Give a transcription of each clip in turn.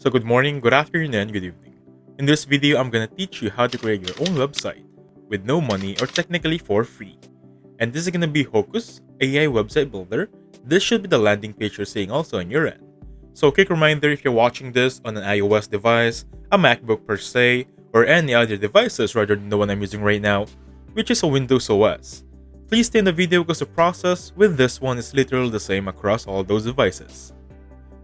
So good morning, good afternoon, and good evening. In this video, I'm gonna teach you how to create your own website with no money or technically for free. And this is gonna be Hocoos AI website builder. This should be the landing page you're seeing also on your end. So quick reminder, if you're watching this on an iOS device, a MacBook per se, or any other devices rather than the one I'm using right now, which is a Windows OS, please stay in the video because the process with this one is literally the same across all those devices.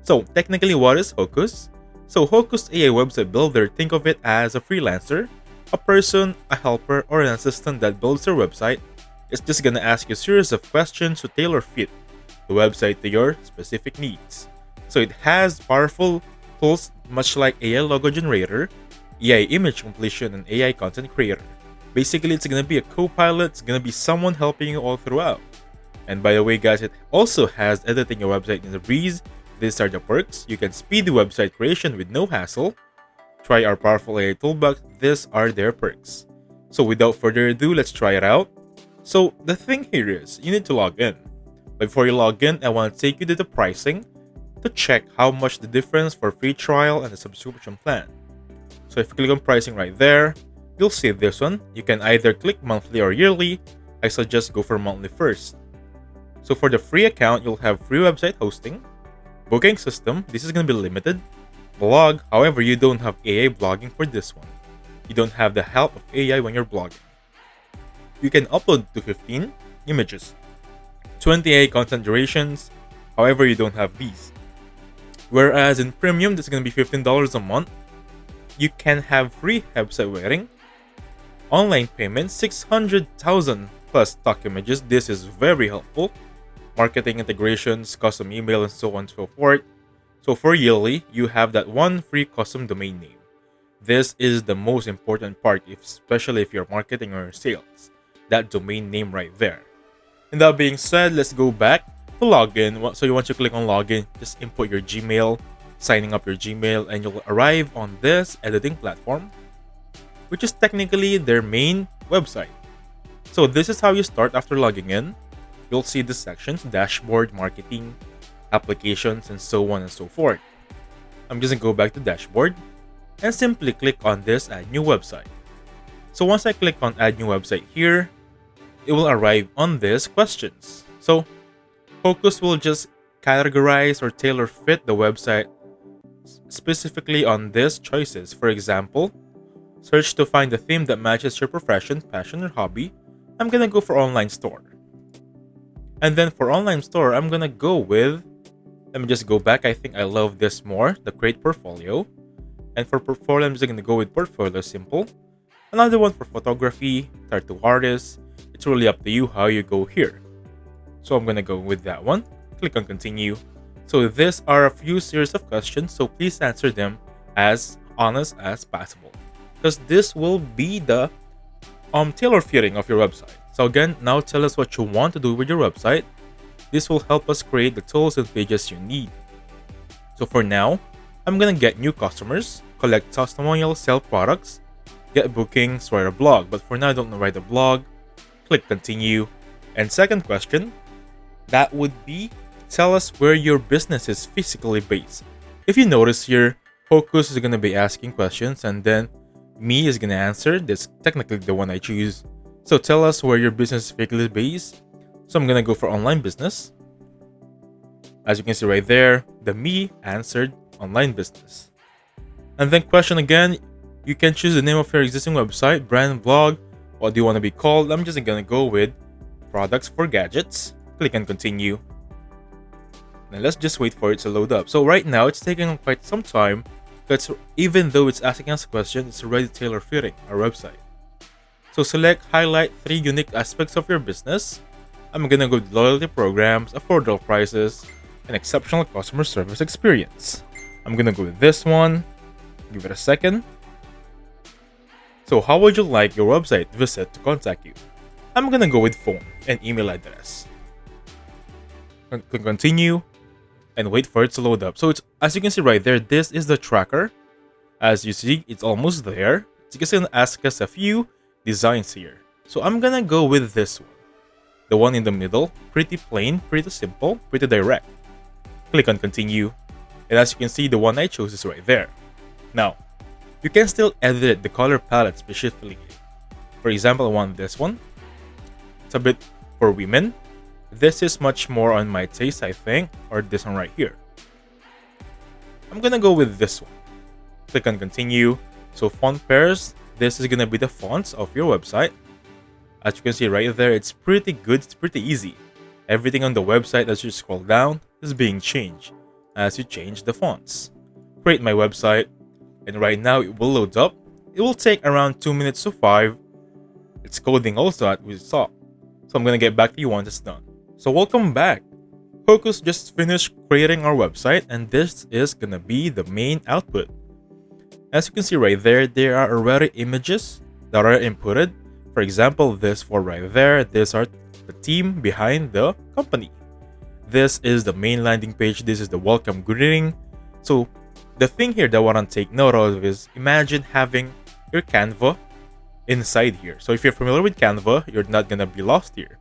So technically, what is Hocoos? So Hocoos AI website builder, think of it as a freelancer, a person, a helper, or an assistant that builds your website. It's just gonna ask you a series of questions to tailor fit the website to your specific needs. So it has powerful tools much like AI logo generator, AI image completion, and AI content creator. Basically, it's gonna be a co-pilot, it's gonna be someone helping you all throughout. And by the way guys, it also has editing your website in a breeze. These are the perks. You can speed the website creation with no hassle. Try our powerful AI toolbox. These are their perks. So without further ado, let's try it out. So the thing here is, you need to log in. But before you log in, I want to take you to the pricing to check how much the difference for free trial and the subscription plan. So if you click on pricing right there, you'll see this one. You can either click monthly or yearly. I suggest go for monthly first. So for the free account, you'll have free website hosting, booking system, this is going to be limited, blog, however you don't have AI blogging for this one. You don't have the help of AI when you're blogging. You can upload to 15 images, 20 AI content durations, however you don't have these. Whereas in premium, this is going to be $15 a month. You can have free website waiting, online payments, 600,000 plus stock images, this is very helpful. Marketing integrations, custom email, and so on and so forth. So for yearly, you have that one free custom domain name. This is the most important part, especially if you're marketing or sales. That domain name right there. And that being said, let's go back to login. So once you click on login, just input your Gmail, signing up your Gmail, and you'll arrive on this editing platform, which is technically their main website. So this is how you start after logging in. You'll see the sections, dashboard, marketing, applications, and so on and so forth. I'm just gonna go back to dashboard and simply click on this add new website. So once I click on add new website here, it will arrive on this questions. So Hocoos will just categorize or tailor fit the website specifically on these choices. For example, search to find a theme that matches your profession, passion, or hobby. I'm gonna go for online store. And then for online store, I'm gonna go with, let me just go back. I think I love this more, the create portfolio. And for portfolio, I'm just gonna go with portfolio simple. Another one for photography, tattoo artist. It's really up to you how you go here. So I'm gonna go with that one. Click on continue. So these are a few series of questions, so please answer them as honest as possible, because this will be the tailor fitting of your website. So again, now tell us what you want to do with your website. This will help us create the tools and pages you need. So for now, I'm gonna get new customers, collect testimonials, sell products, get bookings, write a blog. But for now, I don't know write a blog. Click continue. And second question, that would be, tell us where your business is physically based. If you notice here, Hocoos is gonna be asking questions and then me is gonna answer. This technically the one I choose. So tell us where your business is physically based. So I'm gonna go for online business. As you can see right there, the me answered online business. And then question again, you can choose the name of your existing website, brand, blog. What do you want to be called? I'm just gonna go with products for gadgets. Click on continue. Now let's just wait for it to load up. So right now it's taking quite some time, because even though it's asking us a question, it's already tailor fitting our website. So select highlight 3 unique aspects of your business. I'm gonna go with loyalty programs, affordable prices, and exceptional customer service experience. I'm gonna go with this one. Give it a second. So how would you like your website visit to contact you? I'm gonna go with phone and email address. Click continue and wait for it to load up. So it's, as you can see right there, this is the tracker. As you see, it's almost there. It's just gonna ask us a few designs here. So I'm gonna go with this one. The one in the middle, pretty plain, pretty simple, pretty direct. Click on continue. And as you can see, the one I chose is right there. Now, you can still edit the color palette specifically. For example, I want this one. It's a bit for women. This is much more on my taste, I think, or this one right here. I'm gonna go with this one. Click on continue. So font pairs, this is gonna be the fonts of your website. As you can see right there, it's pretty good, it's pretty easy. Everything on the website as you scroll down is being changed as you change the fonts. Create my website, and right now it will load up. It will take around 2 minutes to 5. It's coding also as we saw. So I'm gonna get back to you once it's done. So welcome back. Hocoos just finished creating our website, and this is gonna be the main output. As you can see right there, there are already images that are inputted. For example, this four right there, these are the team behind the company. This is the main landing page. This is the welcome greeting. So the thing here that I want to take note of is imagine having your Canva inside here. So if you're familiar with Canva, you're not gonna be lost here.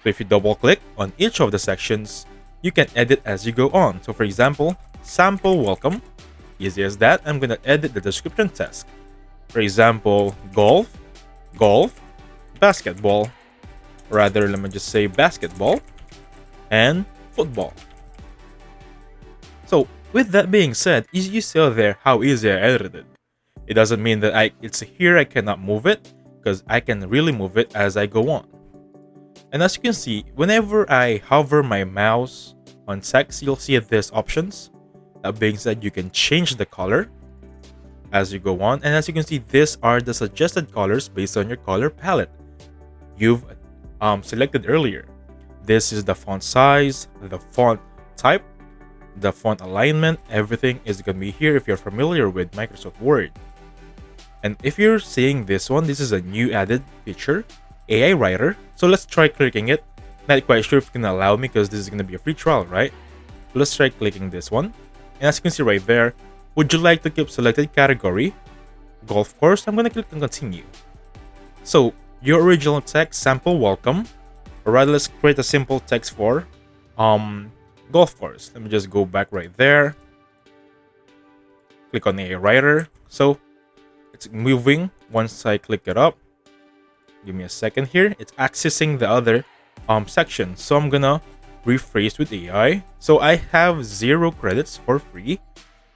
So if you double click on each of the sections, you can edit as you go on. So for example, sample welcome. Easy as that. I'm gonna edit the description text. For example, golf, basketball. Rather, let me just say basketball and football. So with that being said, you saw there how easy I edited. It doesn't mean that it's here I cannot move it, because I can really move it as I go on. And as you can see, whenever I hover my mouse on text, you'll see these options. That being said, you can change the color as you go on. And as you can see, these are the suggested colors based on your color palette you've selected earlier. This is the font size, the font type, the font alignment. Everything is going to be here if you're familiar with Microsoft Word. And if you're seeing this one, this is a new added feature, AI Writer. So let's try clicking it. Not quite sure if it can allow me because this is going to be a free trial, right? Let's try clicking this one. And as you can see right there, would you like to keep selected category? Golf course. I'm going to click on continue. So your original text, sample welcome. Or rather, let's create a simple text for golf course. Let me just go back right there. Click on AI Writer. So it's moving once I click it up. Give me a second here. It's accessing the other section. So I'm gonna rephrase with AI. So I have 0 credits for free.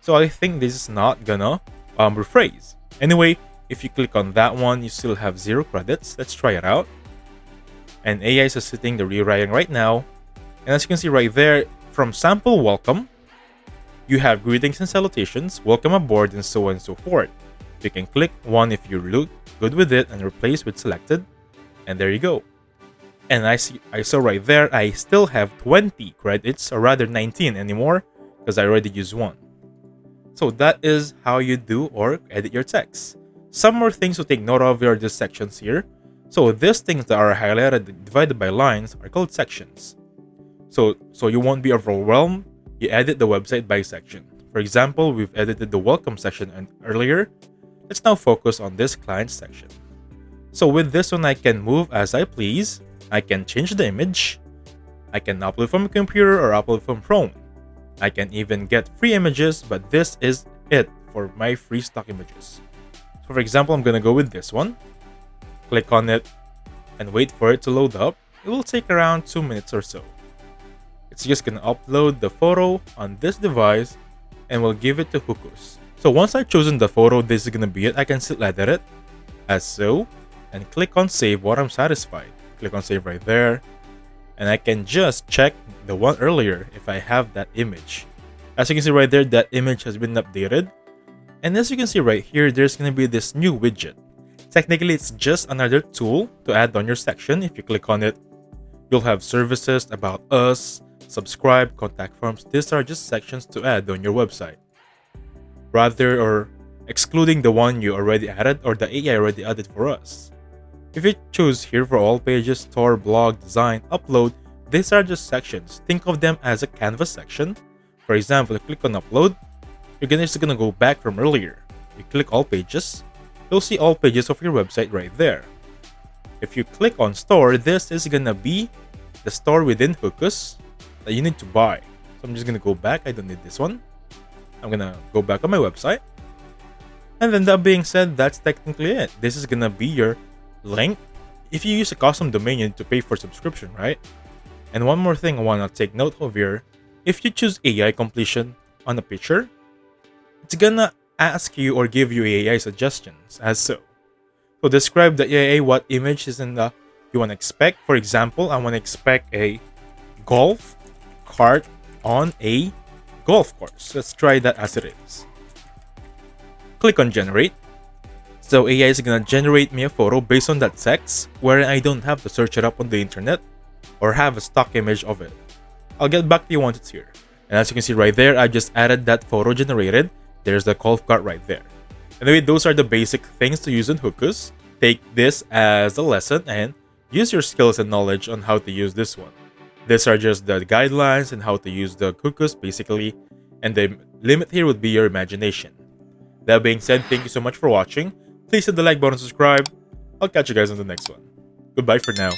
So I think this is not gonna rephrase. Anyway, if you click on that one, you still have 0 credits. Let's try it out. And AI is assisting the rewriting right now. And as you can see right there, from sample welcome, you have greetings and salutations, welcome aboard, and so on and so forth. You can click one if you look good with it and replace with selected. And there you go. And I saw right there, I still have 20 credits, or rather 19 anymore, because I already used one. So that is how you do or edit your text. Some more things to take note of are these sections here. So these things that are highlighted divided by lines are called sections. So you won't be overwhelmed. You edit the website by section. For example, we've edited the welcome section earlier. Let's now focus on this client section. So with this one, I can move as I please. I can change the image. I can upload from a computer or upload from phone. I can even get free images, but this is it for my free stock images. So for example, I'm gonna go with this one. Click on it and wait for it to load up. It will take around 2 minutes or so. It's just gonna upload the photo on this device and we'll give it to Hocoos. So once I've chosen the photo, this is gonna be it. I can still edit it as so and click on save when I'm satisfied. Click on save right there. And I can just check the one earlier if I have that image. As you can see right there, that image has been updated. And as you can see right here, there's going to be this new widget. Technically, it's just another tool to add on your section. If you click on it, you'll have services, about us, subscribe, contact forms. These are just sections to add on your website. Rather, or excluding the one you already added or the AI already added for us. If you choose here for all pages, store, blog, design, upload, these are just sections. Think of them as a canvas section. For example, if you click on upload, you're just gonna go back from earlier. You click all pages, you'll see all pages of your website right there. If you click on store, this is gonna be the store within Hocoos that you need to buy. So I'm just gonna go back, I don't need this one. I'm gonna go back on my website. And then that being said, that's technically it. This is gonna be your link. If you use a custom domain, you need to pay for subscription, right? And one more thing I wanna take note of here. If you choose AI completion on a picture, it's gonna ask you or give you AI suggestions as so. So describe the AI what image is in the you wanna expect. For example, I wanna expect a golf cart on a golf course. Let's try that as it is. Click on generate. So AI is gonna generate me a photo based on that text where I don't have to search it up on the internet or have a stock image of it. I'll get back to you once it's here. And as you can see right there, I just added that photo generated. There's the golf cart right there. Anyway, those are the basic things to use in Hocoos. Take this as a lesson and use your skills and knowledge on how to use this one. These are just the guidelines and how to use the Hocoos basically, and the limit here would be your imagination. That being said, thank you so much for watching. Please hit the like button and subscribe. I'll catch you guys on the next one. Goodbye for now.